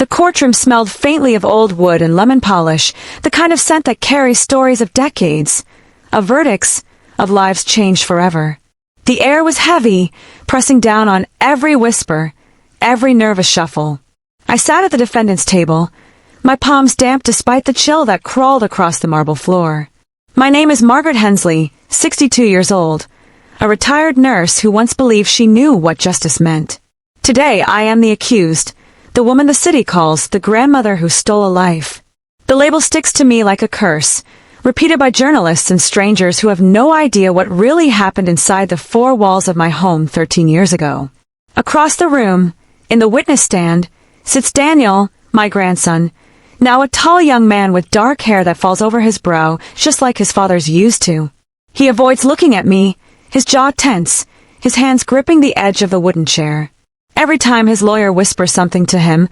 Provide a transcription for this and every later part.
The courtroom smelled faintly of old wood and lemon polish, the kind of scent that carries stories of decades, of verdicts, of lives changed forever. The air was heavy, pressing down on every whisper, every nervous shuffle. I sat at the defendant's table, my palms damp despite the chill that crawled across the marble floor. My name is Margaret Hensley, 62 years old, a retired nurse who once believed she knew what justice meant. Today I am the accused, the woman the city calls the grandmother who stole a life. The label sticks to me like a curse, repeated by journalists and strangers who have no idea what really happened inside the four walls of my home 13 years ago. Across the room, in the witness stand, sits Daniel, my grandson, now a tall young man with dark hair that falls over his brow just like his father's used to. He avoids looking at me, his jaw tense, his hands gripping the edge of the wooden chair. Every time his lawyer whispers something to him,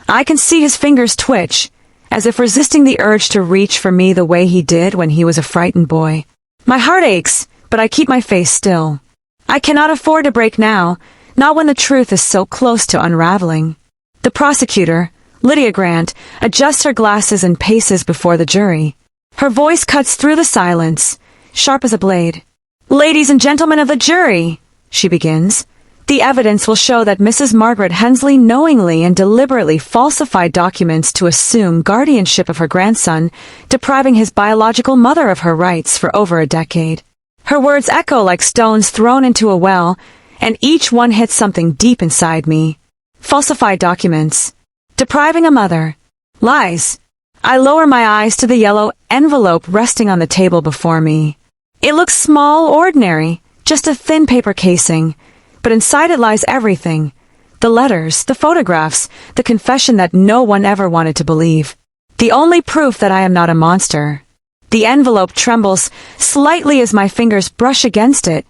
I can see his fingers twitch, as if resisting the urge to reach for me the way he did when he was a frightened boy. My heart aches, but I keep my face still. I cannot afford to break now, not when the truth is so close to unraveling. The prosecutor, Lydia Grant, adjusts her glasses and paces before the jury. Her voice cuts through the silence, sharp as a blade. "Ladies and gentlemen of the jury," she begins, "the evidence will show that Mrs. Margaret Hensley knowingly and deliberately falsified documents to assume guardianship of her grandson, depriving his biological mother of her rights for over a decade." Her words echo like stones thrown into a well, and each one hits something deep inside me. Falsified documents. Depriving a mother. Lies. I lower my eyes to the yellow envelope resting on the table before me. It looks small, ordinary, just a thin paper casing, but inside it lies everything. The letters, the photographs, the confession that no one ever wanted to believe. The only proof that I am not a monster. The envelope trembles slightly as my fingers brush against it,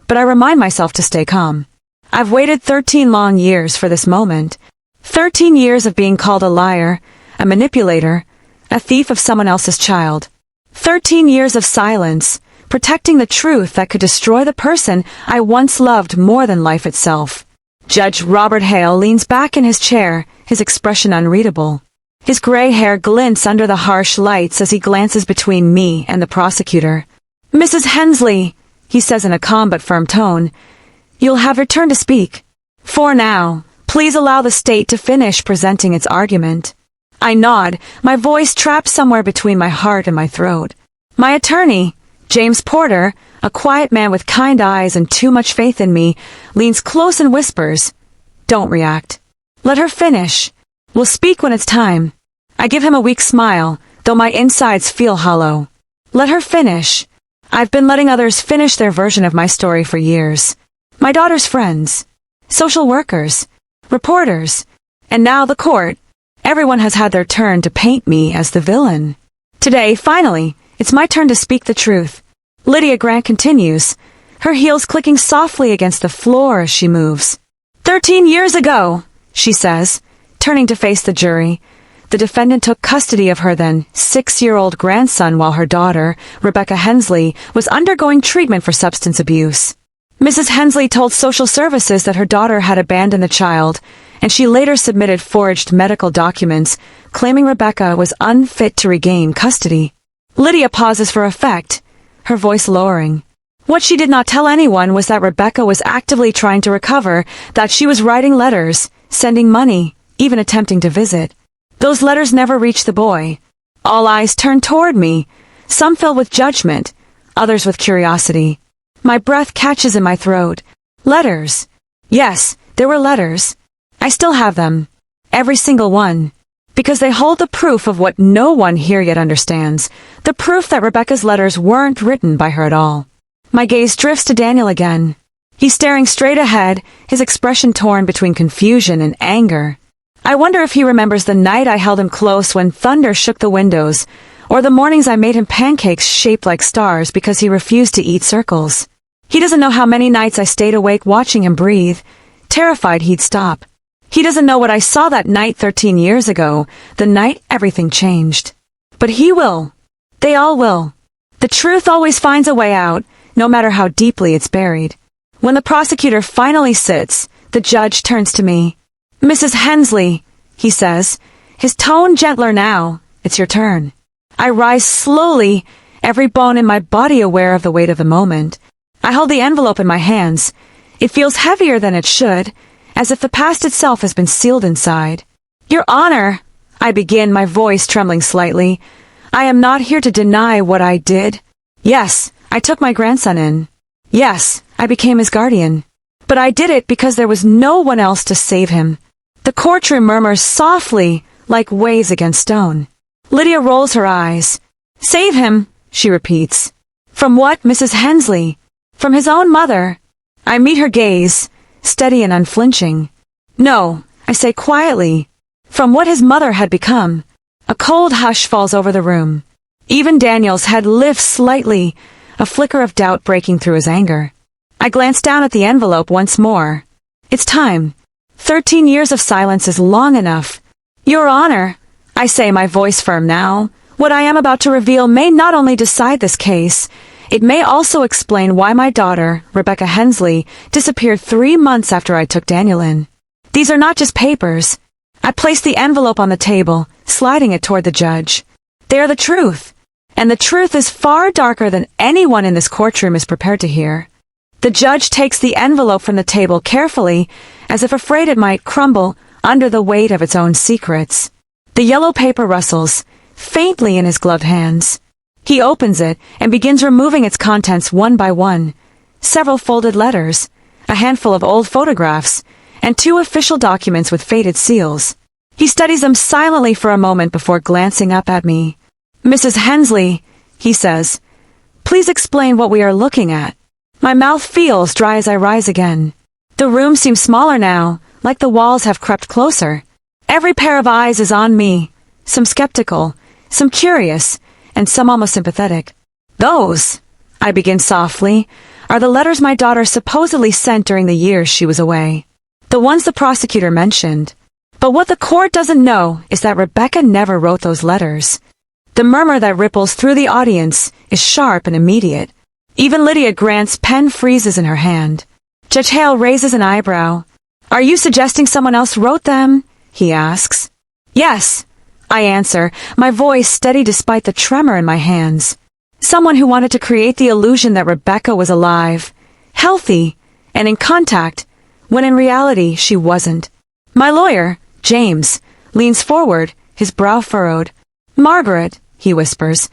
but I remind myself to stay calm. I've waited 13 long years for this moment. 13 years of being called a liar, a manipulator, a thief of someone else's child. 13 years of silence, protecting the truth that could destroy the person I once loved more than life itself. Judge Robert Hale leans back in his chair, his expression unreadable. His gray hair glints under the harsh lights as he glances between me and the prosecutor. "Mrs. Hensley," he says in a calm but firm tone, "you'll have your turn to speak. For now, please allow the state to finish presenting its argument." I nod, my voice trapped somewhere between my heart and my throat. My attorney, James Porter, a quiet man with kind eyes and too much faith in me, leans close and whispers, "Don't react. Let her finish. We'll speak when it's time." I give him a weak smile, though my insides feel hollow. Let her finish. I've been letting others finish their version of my story for years. My daughter's friends, social workers, reporters, and now the court. Everyone has had their turn to paint me as the villain. Today, finally, it's my turn to speak the truth. Lydia Grant continues, her heels clicking softly against the floor as she moves. 13 years ago, she says, turning to face the jury. The defendant took custody of her then 6-year-old grandson while her daughter, Rebecca Hensley, was undergoing treatment for substance abuse. Mrs. Hensley told social services that her daughter had abandoned the child, and she later submitted forged medical documents claiming Rebecca was unfit to regain custody. Lydia pauses for effect, her voice lowering. What she did not tell anyone was that Rebecca was actively trying to recover, that she was writing letters, sending money, even attempting to visit. Those letters never reached the boy. All eyes turned toward me, some filled with judgment, others with curiosity. My breath catches in my throat. Letters. Yes, there were letters. I still have them. Every single one. Because they hold the proof of what no one here yet understands. The proof that Rebecca's letters weren't written by her at all. My gaze drifts to Daniel again. He's staring straight ahead, his expression torn between confusion and anger. I wonder if he remembers the night I held him close when thunder shook the windows, or the mornings I made him pancakes shaped like stars because he refused to eat circles. He doesn't know how many nights I stayed awake watching him breathe, terrified he'd stop. He doesn't know what I saw that night 13 years ago, the night everything changed. But he will. They all will. The truth always finds a way out, no matter how deeply it's buried. When the prosecutor finally sits, the judge turns to me. "Mrs. Hensley," he says, his tone gentler now. It's your turn. I rise slowly, every bone in my body aware of the weight of the moment. I hold the envelope in my hands. It feels heavier than it should, as if the past itself has been sealed inside. Your Honor, I begin, my voice trembling slightly. I am not here to deny what I did. Yes, I took my grandson in. Yes, I became his guardian. But I did it because there was no one else to save him. The courtroom murmurs softly, like waves against stone. Lydia rolls her eyes. Save him, she repeats. From what, Mrs. Hensley? From his own mother. I meet her gaze, steady and unflinching. No, I say quietly. From what his mother had become. A cold hush falls over the room. Even Daniel's head lifts slightly, a flicker of doubt breaking through his anger. I glance down at the envelope once more. It's time. 13 years of silence is long enough. Your Honor, I say, my voice firm now, what I am about to reveal may not only decide this case, it may also explain why my daughter, Rebecca Hensley, disappeared 3 months after I took Daniel in. These are not just papers. I place the envelope on the table, sliding it toward the judge. They are the truth, and the truth is far darker than anyone in this courtroom is prepared to hear. The judge takes the envelope from the table carefully, as if afraid it might crumble under the weight of its own secrets. The yellow paper rustles, faintly in his gloved hands. He opens it and begins removing its contents one by one. Several folded letters, a handful of old photographs, and 2 official documents with faded seals. He studies them silently for a moment before glancing up at me. Mrs. Hensley, he says, please explain what we are looking at. My mouth feels dry as I rise again. The room seems smaller now, like the walls have crept closer. Every pair of eyes is on me, some skeptical, some curious, and some almost sympathetic. Those, I begin softly, are the letters my daughter supposedly sent during the years she was away. The ones the prosecutor mentioned. But what the court doesn't know is that Rebecca never wrote those letters. The murmur that ripples through the audience is sharp and immediate. Even Lydia Grant's pen freezes in her hand. Judge Hale raises an eyebrow. Are you suggesting someone else wrote them? He asks. Yes, I answer, my voice steady despite the tremor in my hands. Someone who wanted to create the illusion that Rebecca was alive, healthy, and in contact, when in reality she wasn't. My lawyer, James, leans forward, his brow furrowed. Margaret, he whispers,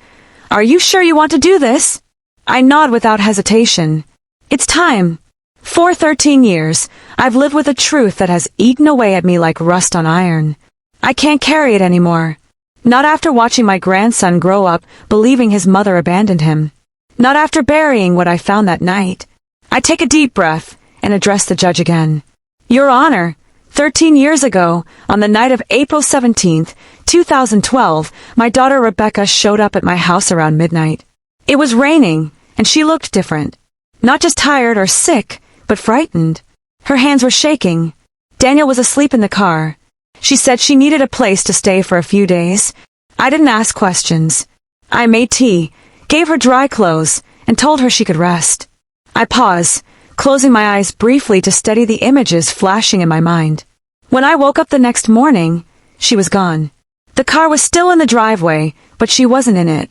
are you sure you want to do this? I nod without hesitation. It's time. For 13 years, I've lived with a truth that has eaten away at me like rust on iron. I can't carry it anymore. Not after watching my grandson grow up believing his mother abandoned him. Not after burying what I found that night. I take a deep breath and address the judge again. Your Honor, 13 years ago, on the night of April 17th, 2012, my daughter Rebecca showed up at my house around midnight. It was raining, and she looked different. Not just tired or sick, but frightened. Her hands were shaking. Daniel was asleep in the car. She said she needed a place to stay for a few days. I didn't ask questions. I made tea, gave her dry clothes, and told her she could rest. I pause, closing my eyes briefly to steady the images flashing in my mind. When I woke up the next morning, she was gone. The car was still in the driveway, but she wasn't in it.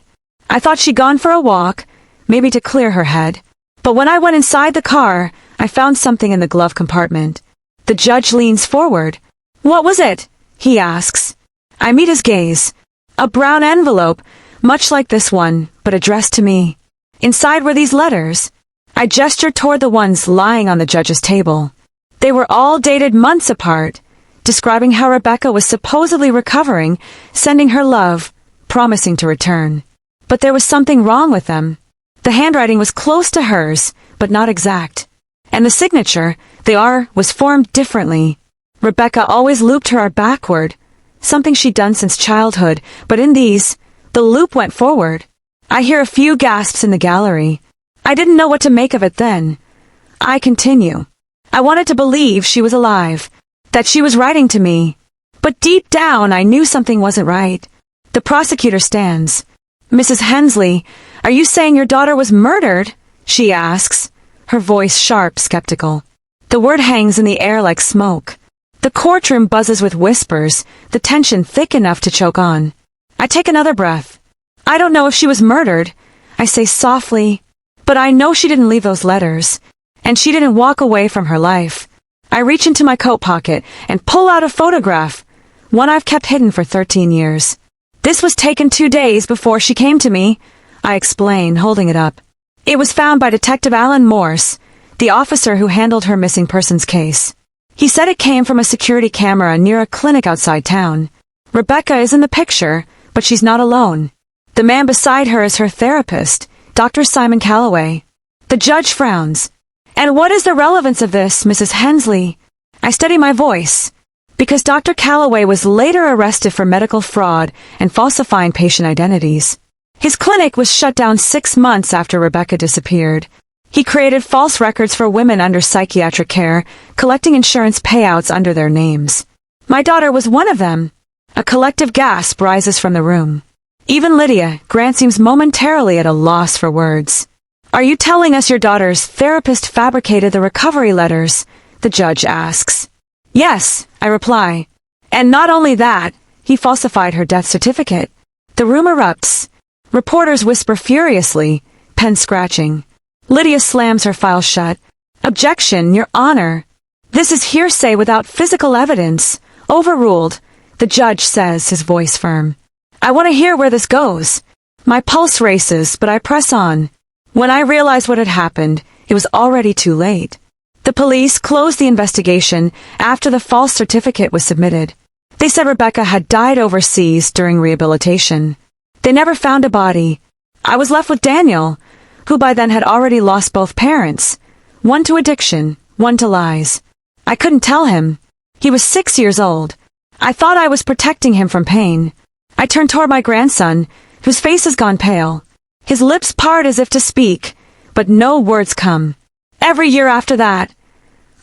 I thought she'd gone for a walk, maybe to clear her head. But when I went inside the car, I found something in the glove compartment. The judge leans forward. What was it? He asks. I meet his gaze. A brown envelope, much like this one, but addressed to me. Inside were these letters. I gestured toward the ones lying on the judge's table. They were all dated months apart, describing how Rebecca was supposedly recovering, sending her love, promising to return. But there was something wrong with them. The handwriting was close to hers, but not exact. And the signature, the R, was formed differently. Rebecca always looped her R backward, something she'd done since childhood, but in these, the loop went forward. I hear a few gasps in the gallery. I didn't know what to make of it then. I continue. I wanted to believe she was alive, that she was writing to me. But deep down I knew something wasn't right. The prosecutor stands. Mrs. Hensley, are you saying your daughter was murdered? She asks, her voice sharp, skeptical. The word hangs in the air like smoke. The courtroom buzzes with whispers, the tension thick enough to choke on. I take another breath. I don't know if she was murdered, I say softly, but I know she didn't leave those letters, and she didn't walk away from her life. I reach into my coat pocket and pull out a photograph, one I've kept hidden for 13 years. This was taken 2 days before she came to me, I explain, holding it up. It was found by Detective Alan Morse, the officer who handled her missing persons case. He said it came from a security camera near a clinic outside town. Rebecca is in the picture, but she's not alone. The man beside her is her therapist, Dr. Simon Calloway. The judge frowns. And what is the relevance of this, Mrs. Hensley? I steady my voice. Because Dr. Calloway was later arrested for medical fraud and falsifying patient identities. His clinic was shut down 6 months after Rebecca disappeared. He created false records for women under psychiatric care, collecting insurance payouts under their names. My daughter was one of them. A collective gasp rises from the room. Even Lydia, Grant seems momentarily at a loss for words. Are you telling us your daughter's therapist fabricated the recovery letters? The judge asks. Yes, I reply. And not only that, he falsified her death certificate. The room erupts. Reporters whisper furiously, pen scratching. Lydia slams her file shut. Objection, Your Honor. This is hearsay without physical evidence. Overruled, the judge says, his voice firm. I want to hear where this goes. My pulse races, but I press on. When I realized what had happened, it was already too late. The police closed the investigation after the false certificate was submitted. They said Rebecca had died overseas during rehabilitation. They never found a body. I was left with Daniel, who by then had already lost both parents, one to addiction, one to lies. I couldn't tell him. He was 6 years old. I thought I was protecting him from pain. I turned toward my grandson, whose face has gone pale. His lips part as if to speak, but no words come. Every year after that,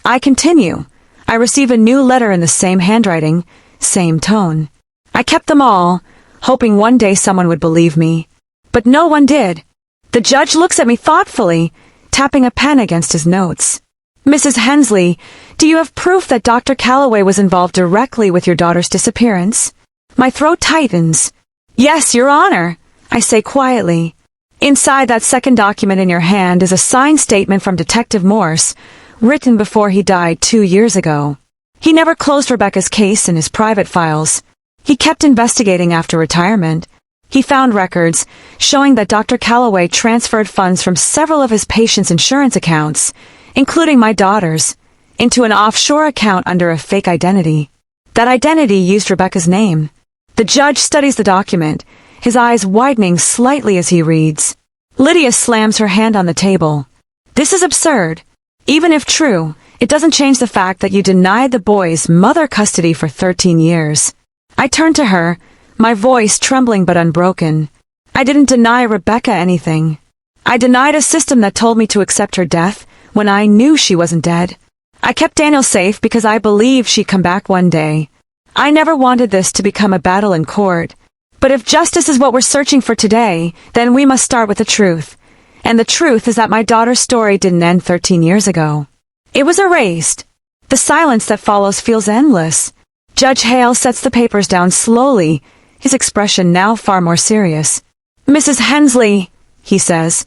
I continue. I receive a new letter in the same handwriting, same tone. I kept them all, hoping one day someone would believe me. But no one did. The judge looks at me thoughtfully, tapping a pen against his notes. Mrs. Hensley, do you have proof that Dr. Calloway was involved directly with your daughter's disappearance? My throat tightens. Yes, Your Honor, I say quietly. Inside that second document in your hand is a signed statement from Detective Morse, written before he died 2 years ago. He never closed Rebecca's case in his private files. He kept investigating after retirement. He found records showing that Dr. Calloway transferred funds from several of his patients' insurance accounts, including my daughter's, into an offshore account under a fake identity. That identity used Rebecca's name. The judge studies the document, his eyes widening slightly as he reads. Lydia slams her hand on the table. This is absurd. Even if true, it doesn't change the fact that you denied the boys mother custody for 13 years. I turn to her, my voice trembling but unbroken. I didn't deny Rebecca anything. I denied a system that told me to accept her death when I knew she wasn't dead. I kept Daniel safe because I believed she'd come back one day. I never wanted this to become a battle in court. But if justice is what we're searching for today, then we must start with the truth. And the truth is that my daughter's story didn't end 13 years ago. It was erased. The silence that follows feels endless. Judge Hale sets the papers down slowly, his expression now far more serious. Mrs. Hensley, he says,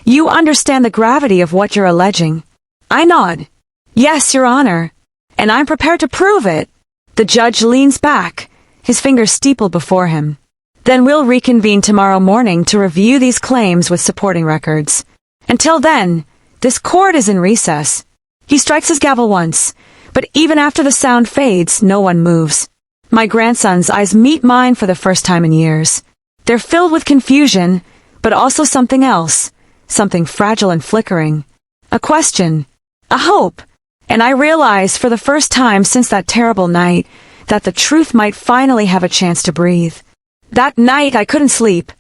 you understand the gravity of what you're alleging. I nod. Yes, Your Honor. And I'm prepared to prove it. The judge leans back, his fingers steepled before him. Then we'll reconvene tomorrow morning to review these claims with supporting records. Until then, this court is in recess. He strikes his gavel once, but even after the sound fades, no one moves. My grandson's eyes meet mine for the first time in years. They're filled with confusion, but also something else, something fragile and flickering. A question, a hope, and I realize for the first time since that terrible night that the truth might finally have a chance to breathe. That night I couldn't sleep.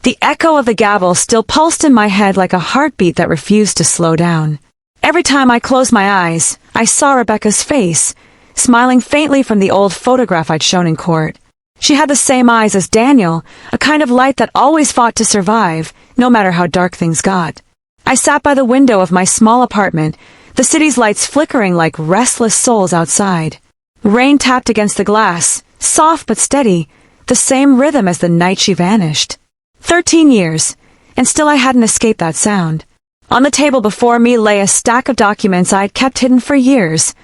The echo of the gavel still pulsed in my head like a heartbeat that refused to slow down. Every time I closed my eyes, I saw Rebecca's face, smiling faintly from the old photograph I'd shown in court. She had the same eyes as Daniel, a kind of light that always fought to survive, no matter how dark things got. I sat by the window of my small apartment, the city's lights flickering like restless souls outside. Rain tapped against the glass, soft but steady, the same rhythm as the night she vanished. 13 years, and still I hadn't escaped that sound. On the table before me lay a stack of documents I'd kept hidden for years.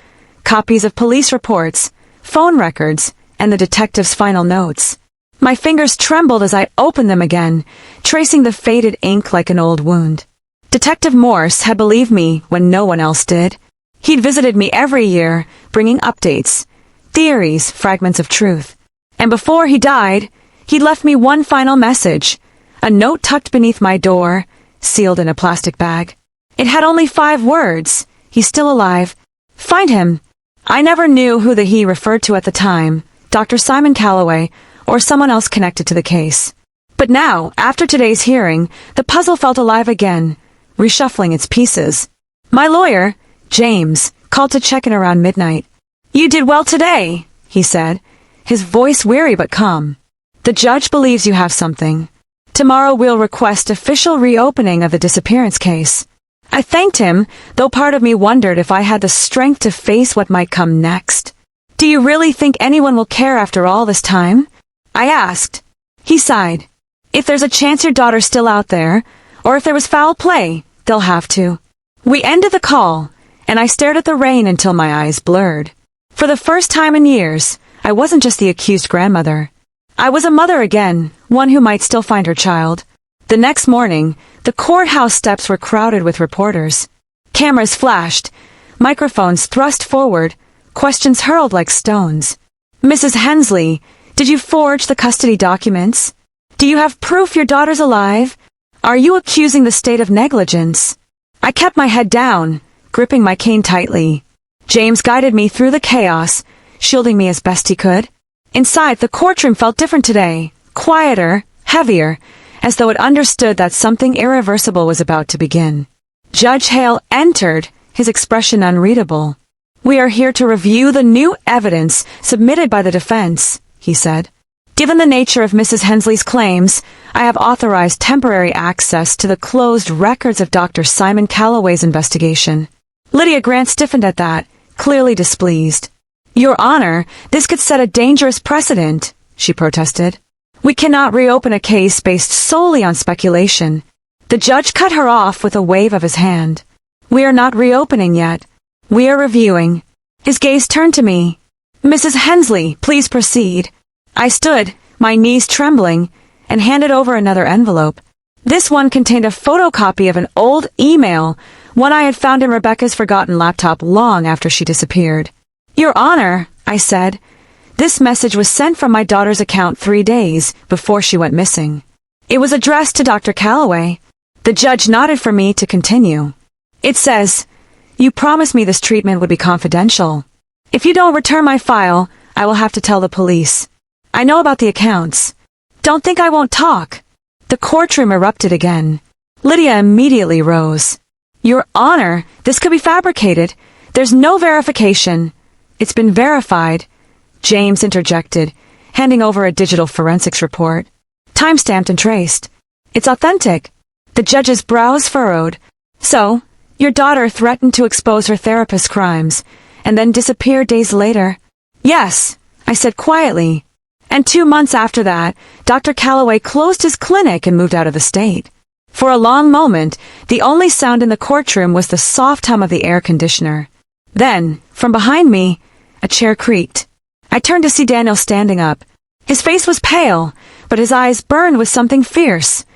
Copies of police reports, phone records, and the detective's final notes. My fingers trembled as I opened them again, tracing the faded ink like an old wound. Detective Morse had believed me when no one else did. He'd visited me every year, bringing updates, theories, fragments of truth. And before he died, he'd left me one final message, a note tucked beneath my door, sealed in a plastic bag. It had only 5 words. He's still alive. Find him. I never knew who the he referred to at the time, Dr. Simon Calloway, or someone else connected to the case. But now, after today's hearing, the puzzle felt alive again, reshuffling its pieces. My lawyer, James, called to check in around midnight. You did well today, he said, his voice weary but calm. The judge believes you have something. Tomorrow we'll request official reopening of the disappearance case. I thanked him, though part of me wondered if I had the strength to face what might come next. Do you really think anyone will care after all this time? I asked. He sighed. If there's a chance your daughter's still out there, or if there was foul play, they'll have to. We ended the call, and I stared at the rain until my eyes blurred. For the first time in years, I wasn't just the accused grandmother. I was a mother again, one who might still find her child. The next morning, the courthouse steps were crowded with reporters. Cameras flashed, microphones thrust forward, questions hurled like stones. Mrs. Hensley, did you forge the custody documents? Do you have proof your daughter's alive? Are you accusing the state of negligence? I kept my head down, gripping my cane tightly. James guided me through the chaos, shielding me as best he could. Inside, the courtroom felt different today, quieter, heavier, as though it understood that something irreversible was about to begin. Judge Hale entered, his expression unreadable. We are here to review the new evidence submitted by the defense, he said. Given the nature of Mrs. Hensley's claims, I have authorized temporary access to the closed records of Dr. Simon Calloway's investigation. Lydia Grant stiffened at that, clearly displeased. Your Honor, this could set a dangerous precedent, she protested. We cannot reopen a case based solely on speculation. The judge cut her off with a wave of his hand. We are not reopening yet. We are reviewing. His gaze turned to me. Mrs. Hensley, please proceed. I stood, my knees trembling, and handed over another envelope. This one contained a photocopy of an old email, one I had found in Rebecca's forgotten laptop long after she disappeared. Your Honor, I said, this message was sent from my daughter's account 3 days before she went missing. It was addressed to Dr. Calloway. The judge nodded for me to continue. It says, you promised me this treatment would be confidential. If you don't return my file, I will have to tell the police. I know about the accounts. Don't think I won't talk. The courtroom erupted again. Lydia immediately rose. Your Honor, this could be fabricated. There's no verification. It's been verified, James interjected, handing over a digital forensics report. Time-stamped and traced. It's authentic. The judge's brows furrowed. So, your daughter threatened to expose her therapist's crimes, and then disappeared days later. Yes, I said quietly. And 2 months after that, Dr. Calloway closed his clinic and moved out of the state. For a long moment, the only sound in the courtroom was the soft hum of the air conditioner. Then, from behind me, a chair creaked. I turned to see Daniel standing up. His face was pale, but his eyes burned with something fierce.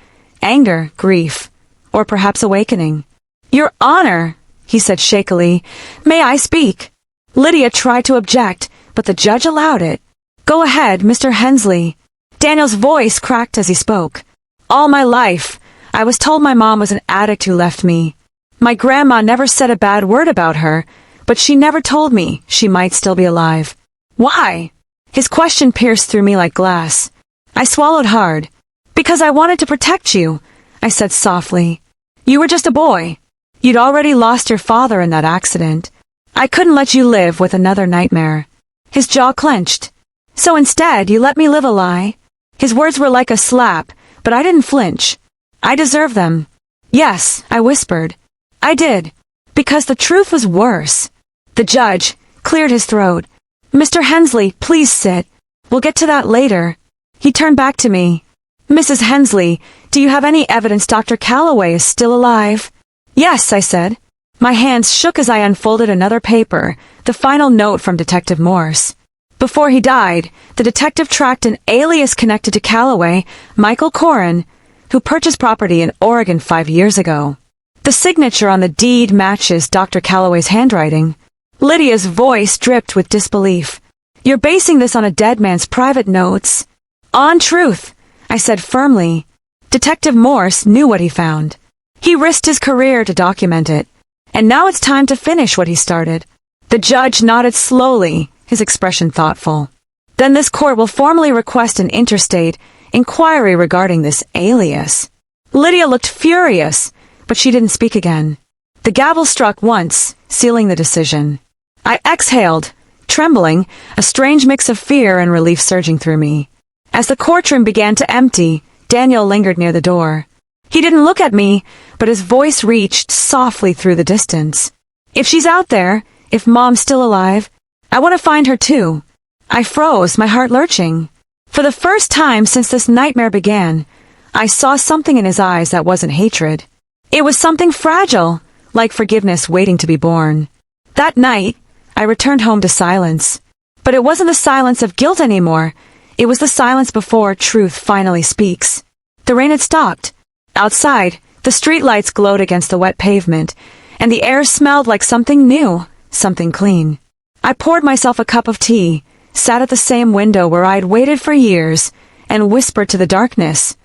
Anger, grief, or perhaps awakening. Your Honor, he said shakily, may I speak? Lydia tried to object, but the judge allowed it. Go ahead, Mr. Hensley. Daniel's voice cracked as he spoke. All my life, I was told my mom was an addict who left me. My grandma never said a bad word about her, but she never told me she might still be alive. Why? His question pierced through me like glass. I swallowed hard. Because I wanted to protect you, I said softly. You were just a boy. You'd already lost your father in that accident. I couldn't let you live with another nightmare. His jaw clenched. So instead, you let me live a lie. His words were like a slap, but I didn't flinch. I deserve them. Yes, I whispered. I did. Because the truth was worse. The judge cleared his throat. Mr. Hensley, please sit. We'll get to that later. He turned back to me. Mrs. Hensley, do you have any evidence Dr. Calloway is still alive? Yes, I said. My hands shook as I unfolded another paper, the final note from Detective Morse. Before he died, the detective tracked an alias connected to Calloway, Michael Corrin, who purchased property in Oregon 5 years ago. The signature on the deed matches Dr. Calloway's handwriting. Lydia's voice dripped with disbelief. You're basing this on a dead man's private notes? On truth, I said firmly. Detective Morse knew what he found. He risked his career to document it. And now it's time to finish what he started. The judge nodded slowly, his expression thoughtful. Then this court will formally request an interstate inquiry regarding this alias. Lydia looked furious, but she didn't speak again. The gavel struck once, sealing the decision. I exhaled, trembling, a strange mix of fear and relief surging through me. As the courtroom began to empty, Daniel lingered near the door. He didn't look at me, but his voice reached softly through the distance. If she's out there, if Mom's still alive, I want to find her too. I froze, my heart lurching. For the first time since this nightmare began, I saw something in his eyes that wasn't hatred. It was something fragile, like forgiveness waiting to be born. That night, I returned home to silence. But it wasn't the silence of guilt anymore. It was the silence before truth finally speaks. The rain had stopped. Outside, the streetlights glowed against the wet pavement, and the air smelled like something new, something clean. I poured myself a cup of tea, sat at the same window where I'd waited for years, and whispered to the darkness,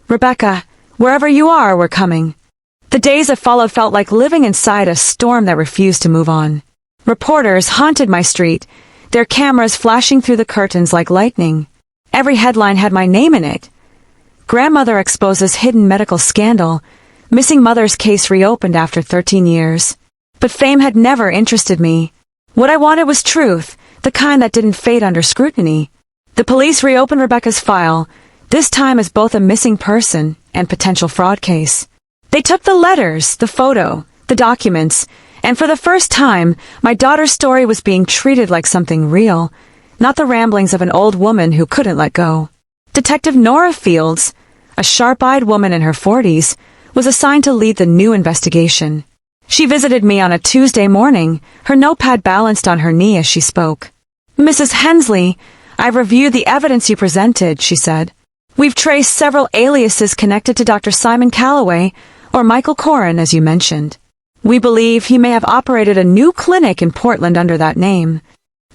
Rebecca, wherever you are, we're coming. The days that followed felt like living inside a storm that refused to move on. Reporters haunted my street, their cameras flashing through the curtains like lightning. Every headline had my name in it. Grandmother exposes hidden medical scandal. Missing mother's case reopened after 13 years. But fame had never interested me. What I wanted was truth, the kind that didn't fade under scrutiny. The police reopened Rebecca's file, this time as both a missing person and potential fraud case. They took the letters, the photo, the documents, and for the first time, my daughter's story was being treated like something real, not the ramblings of an old woman who couldn't let go. Detective Nora Fields, a sharp-eyed woman in her 40s, was assigned to lead the new investigation. She visited me on a Tuesday morning, her notepad balanced on her knee as she spoke. Mrs. Hensley, I've reviewed the evidence you presented, she said. We've traced several aliases connected to Dr. Simon Calloway, or Michael Corrin, as you mentioned. We believe he may have operated a new clinic in Portland under that name.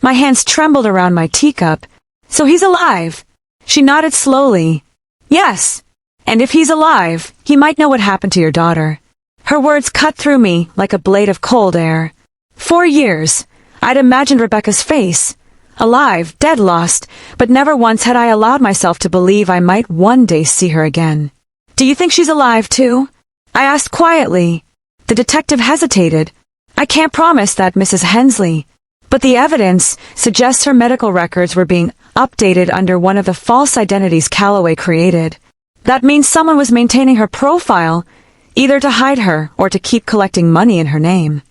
My hands trembled around my teacup. So he's alive. She nodded slowly. Yes. And if he's alive, he might know what happened to your daughter. Her words cut through me like a blade of cold air. 4 years. I'd imagined Rebecca's face. Alive, dead lost, but never once had I allowed myself to believe I might one day see her again. Do you think she's alive too? I asked quietly. The detective hesitated. I can't promise that, Mrs. Hensley. But the evidence suggests her medical records were being updated under one of the false identities Calloway created. That means someone was maintaining her profile, either to hide her or to keep collecting money in her name.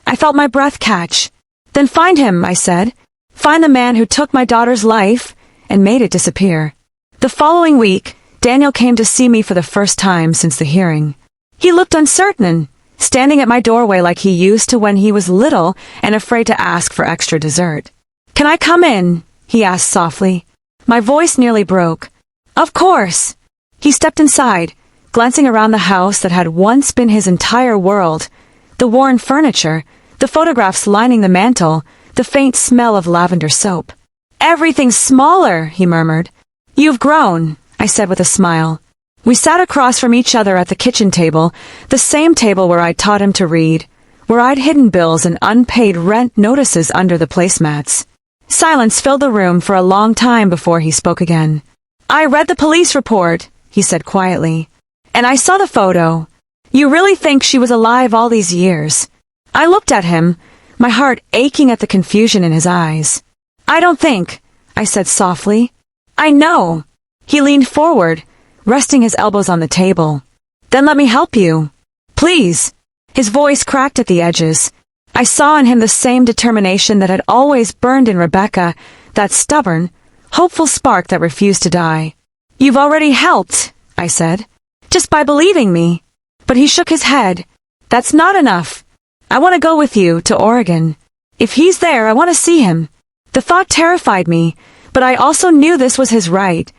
I felt my breath catch. Then find him, I said. Find the man who took my daughter's life and made it disappear. The following week, Daniel came to see me for the first time since the hearing. He looked uncertain, standing at my doorway like he used to when he was little and afraid to ask for extra dessert. Can I come in? He asked softly. My voice nearly broke. Of course. He stepped inside, glancing around the house that had once been his entire world. The worn furniture, the photographs lining the mantel, the faint smell of lavender soap. Everything's smaller, he murmured. You've grown, I said with a smile. We sat across from each other at the kitchen table, the same table where I'd taught him to read, where I'd hidden bills and unpaid rent notices under the placemats. Silence filled the room for a long time before he spoke again. I read the police report, he said quietly, and I saw the photo. You really think she was alive all these years? I looked at him, my heart aching at the confusion in his eyes. I don't think, I said softly. I know. He leaned forward, resting his elbows on the table. Then let me help you. Please. His voice cracked at the edges. I saw in him the same determination that had always burned in Rebecca, that stubborn, hopeful spark that refused to die. "You've already helped," I said, "just by believing me." But he shook his head. "That's not enough. I want to go with you to Oregon. If he's there, I want to see him." The thought terrified me, but I also knew this was his right,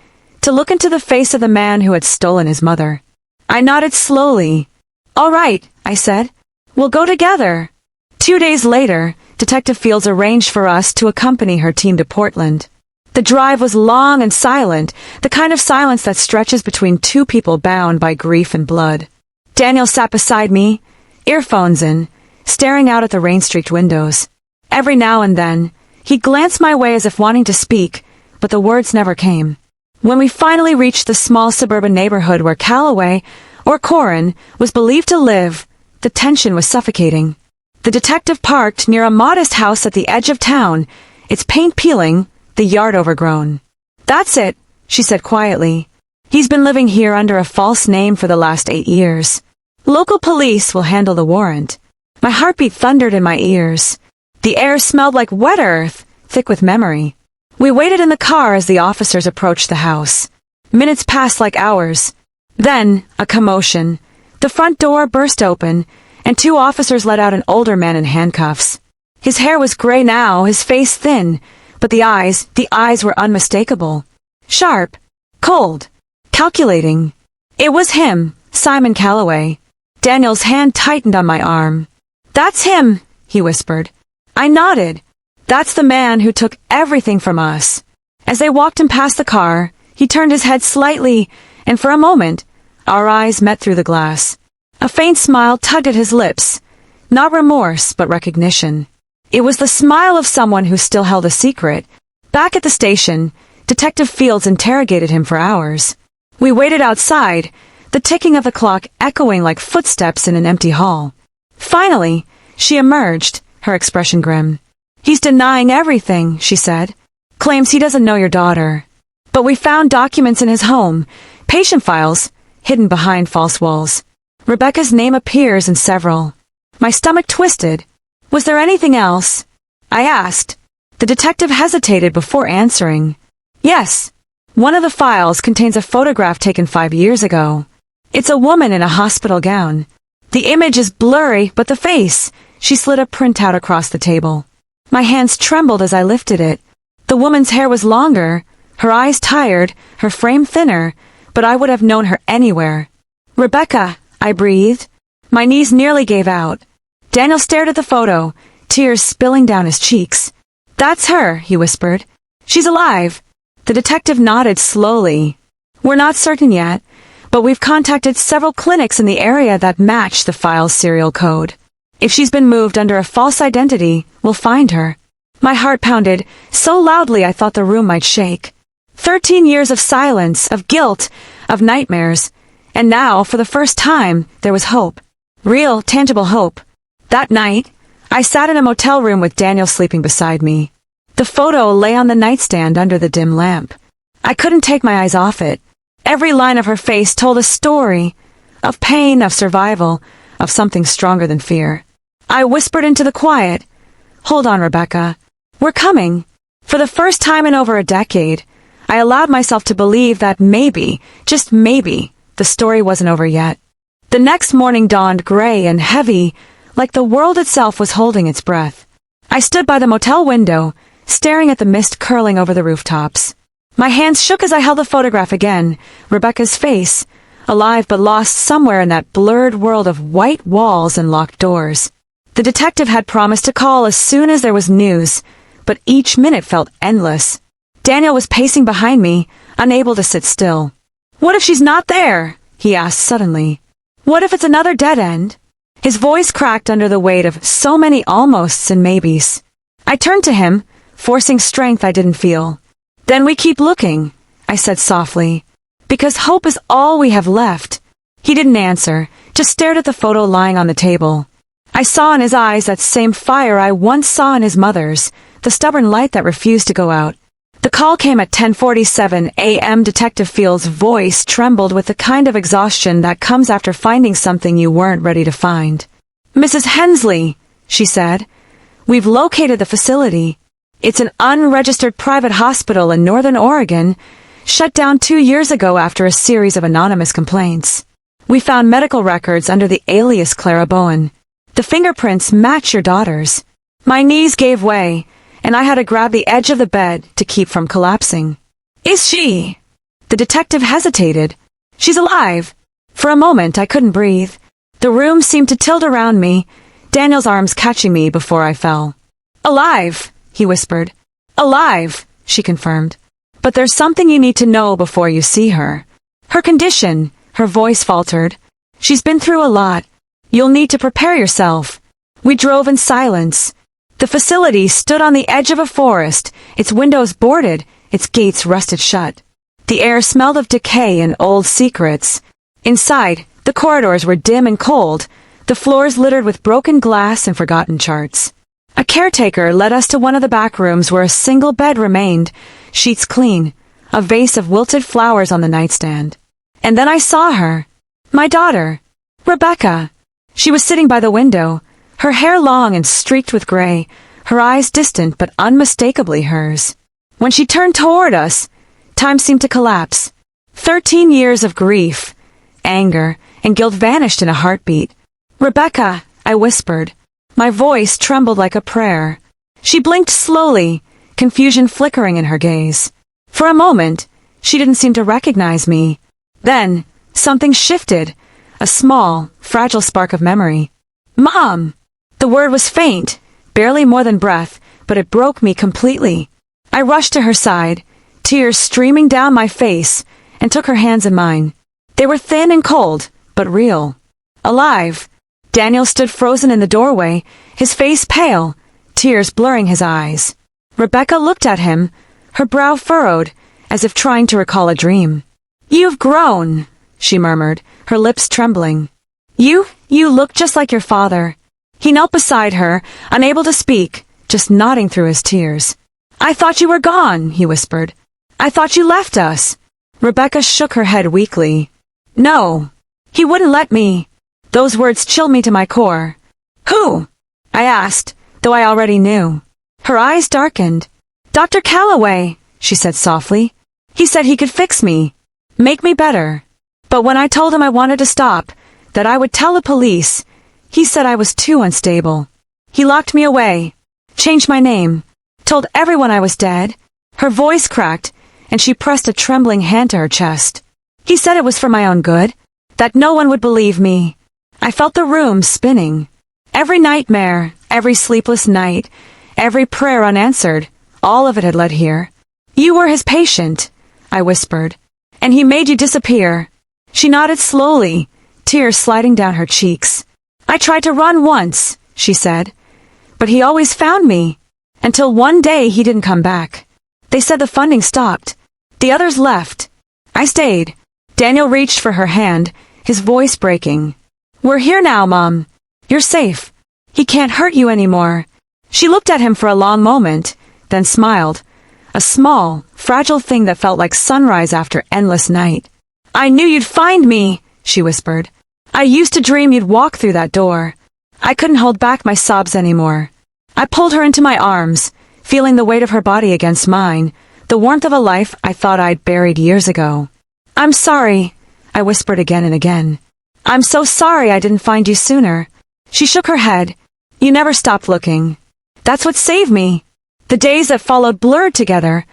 to look into the face of the man who had stolen his mother. I nodded slowly. "All right," I said. "We'll go together." 2 days later, Detective Fields arranged for us to accompany her team to Portland. The drive was long and silent, the kind of silence that stretches between two people bound by grief and blood. Daniel sat beside me, earphones in, staring out at the rain-streaked windows. Every now and then, he'd glance my way as if wanting to speak, but the words never came. When we finally reached the small suburban neighborhood where Calloway, or Corin, was believed to live, the tension was suffocating. The detective parked near a modest house at the edge of town, its paint peeling, the yard overgrown. "That's it," she said quietly. "He's been living here under a false name for the last 8 years. Local police will handle the warrant." My heartbeat thundered in my ears. The air smelled like wet earth, thick with memory. We waited in the car as the officers approached the house. Minutes passed like hours. Then, a commotion. The front door burst open, and 2 officers let out an older man in handcuffs. His hair was gray now, his face thin, but the eyes were unmistakable. Sharp, cold, calculating. It was him, Simon Calloway. Daniel's hand tightened on my arm. "That's him," he whispered. I nodded. "That's the man who took everything from us." As they walked him past the car, he turned his head slightly, and for a moment, our eyes met through the glass. A faint smile tugged at his lips. Not remorse, but recognition. It was the smile of someone who still held a secret. Back at the station, Detective Fields interrogated him for hours. We waited outside, the ticking of the clock echoing like footsteps in an empty hall. Finally, she emerged, her expression grim. "He's denying everything," she said. "Claims he doesn't know your daughter. But we found documents in his home, patient files, hidden behind false walls. Rebecca's name appears in several." My stomach twisted. "Was there anything else?" I asked. The detective hesitated before answering. "Yes. One of the files contains a photograph taken 5 years ago. It's a woman in a hospital gown. The image is blurry, but the face." She slid a printout across the table. My hands trembled as I lifted it. The woman's hair was longer, her eyes tired, her frame thinner, but I would have known her anywhere. "Rebecca," I breathed. My knees nearly gave out. Daniel stared at the photo, tears spilling down his cheeks. "That's her," he whispered. "She's alive." The detective nodded slowly. "We're not certain yet, but we've contacted several clinics in the area that match the file's serial code. If she's been moved under a false identity, we'll find her." My heart pounded so loudly I thought the room might shake. 13 years of silence, of guilt, of nightmares. And now, for the first time, there was hope. Real, tangible hope. That night, I sat in a motel room with Daniel sleeping beside me. The photo lay on the nightstand under the dim lamp. I couldn't take my eyes off it. Every line of her face told a story. Of pain, of survival, of something stronger than fear. I whispered into the quiet, "Hold on, Rebecca. We're coming." For the first time in over a decade, I allowed myself to believe that maybe, just maybe, the story wasn't over yet. The next morning dawned gray and heavy, like the world itself was holding its breath. I stood by the motel window, staring at the mist curling over the rooftops. My hands shook as I held the photograph again, Rebecca's face, alive but lost somewhere in that blurred world of white walls and locked doors. The detective had promised to call as soon as there was news, but each minute felt endless. Daniel was pacing behind me, unable to sit still. "What if she's not there?" he asked suddenly. "What if it's another dead end?" His voice cracked under the weight of so many almosts and maybes. I turned to him, forcing strength I didn't feel. "Then we keep looking," I said softly, "because hope is all we have left." He didn't answer, just stared at the photo lying on the table. I saw in his eyes that same fire I once saw in his mother's, the stubborn light that refused to go out. The call came at 10:47 a.m. Detective Fields' voice trembled with the kind of exhaustion that comes after finding something you weren't ready to find. "Mrs. Hensley," she said. "We've located the facility. It's an unregistered private hospital in Northern Oregon, shut down 2 years ago after a series of anonymous complaints. We found medical records under the alias Clara Bowen. The fingerprints match your daughter's." My knees gave way, and I had to grab the edge of the bed to keep from collapsing. "Is she?" The detective hesitated. "She's alive." For a moment, I couldn't breathe. The room seemed to tilt around me, Daniel's arms catching me before I fell. "Alive," he whispered. "Alive," she confirmed. "But there's something you need to know before you see her. Her condition," her voice faltered. "She's been through a lot. You'll need to prepare yourself." We drove in silence. The facility stood on the edge of a forest, its windows boarded, its gates rusted shut. The air smelled of decay and old secrets. Inside, the corridors were dim and cold, the floors littered with broken glass and forgotten charts. A caretaker led us to one of the back rooms where a single bed remained, sheets clean, a vase of wilted flowers on the nightstand. And then I saw her. My daughter, Rebecca. She was sitting by the window, her hair long and streaked with gray, her eyes distant but unmistakably hers. When she turned toward us, time seemed to collapse. 13 years of grief, anger, and guilt vanished in a heartbeat. "Rebecca," I whispered. My voice trembled like a prayer. She blinked slowly, confusion flickering in her gaze. For a moment, she didn't seem to recognize me. Then, something shifted, a small, fragile spark of memory. "Mom!" The word was faint, barely more than breath, but it broke me completely. I rushed to her side, tears streaming down my face, and took her hands in mine. They were thin and cold, but real. Alive. Daniel stood frozen in the doorway, his face pale, tears blurring his eyes. Rebecca looked at him, her brow furrowed, as if trying to recall a dream. "You've grown," she murmured, her lips trembling. You look just like your father." He knelt beside her, unable to speak, just nodding through his tears. "I thought you were gone," he whispered. "I thought you left us." Rebecca shook her head weakly. "No. He wouldn't let me." Those words chilled me to my core. "Who?" I asked, though I already knew. Her eyes darkened. "Dr. Calloway," she said softly. "He said he could fix me, make me better. But when I told him I wanted to stop, that I would tell the police, he said I was too unstable. He locked me away, changed my name, told everyone I was dead." Her voice cracked, and she pressed a trembling hand to her chest. "He said it was for my own good, that no one would believe me." I felt the room spinning. Every nightmare, every sleepless night, every prayer unanswered, all of it had led here. "You were his patient," I whispered, "and he made you disappear." She nodded slowly, tears sliding down her cheeks. "I tried to run once," she said, "but he always found me, until one day he didn't come back. They said the funding stopped. The others left. I stayed." Daniel reached for her hand, his voice breaking. "We're here now, Mom. You're safe. He can't hurt you anymore." She looked at him for a long moment, then smiled, a small, fragile thing that felt like sunrise after endless night. "I knew you'd find me," she whispered. "I used to dream you'd walk through that door." I couldn't hold back my sobs anymore. I pulled her into my arms, feeling the weight of her body against mine, the warmth of a life I thought I'd buried years ago. "I'm sorry," I whispered again and again. "I'm so sorry I didn't find you sooner." She shook her head. "You never stopped looking. That's what saved me." The days that followed blurred together,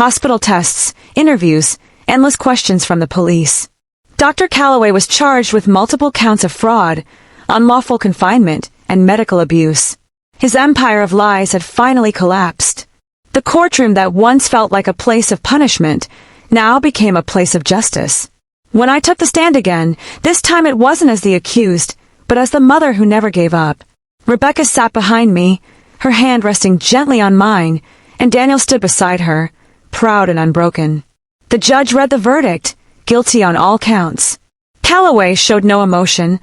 hospital tests, interviews, endless questions from the police. Dr. Calloway was charged with multiple counts of fraud, unlawful confinement, and medical abuse. His empire of lies had finally collapsed. The courtroom that once felt like a place of punishment now became a place of justice. When I took the stand again, this time it wasn't as the accused, but as the mother who never gave up. Rebecca sat behind me, her hand resting gently on mine, and Daniel stood beside her, proud and unbroken. The judge read the verdict, guilty on all counts. Calloway showed no emotion,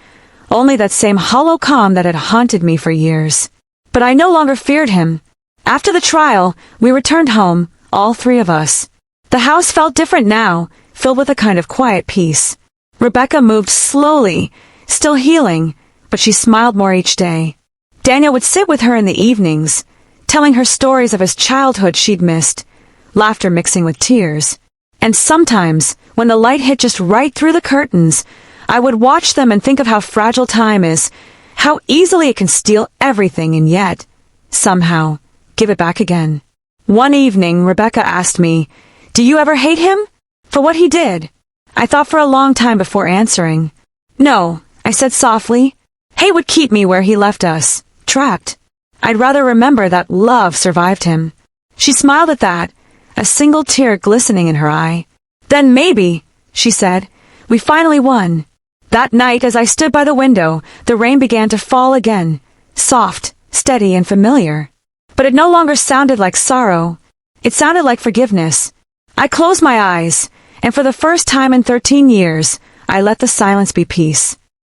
only that same hollow calm that had haunted me for years. But I no longer feared him. After the trial, we returned home, all three of us. The house felt different now, filled with a kind of quiet peace. Rebecca moved slowly, still healing, but she smiled more each day. Daniel would sit with her in the evenings, telling her stories of his childhood she'd missed, laughter mixing with tears. And sometimes, when the light hit just right through the curtains, I would watch them and think of how fragile time is, how easily it can steal everything and yet, somehow, give it back again. One evening, Rebecca asked me, "Do you ever hate him? For what he did?" I thought for a long time before answering. "No," I said softly. "Hate would keep me where he left us, trapped. I'd rather remember that love survived him." She smiled at that, a single tear glistening in her eye. "Then maybe," she said, "we finally won." That night, as I stood by the window, the rain began to fall again, soft, steady, and familiar. But it no longer sounded like sorrow. It sounded like forgiveness. I closed my eyes, and for the first time in 13 years, I let the silence be peace.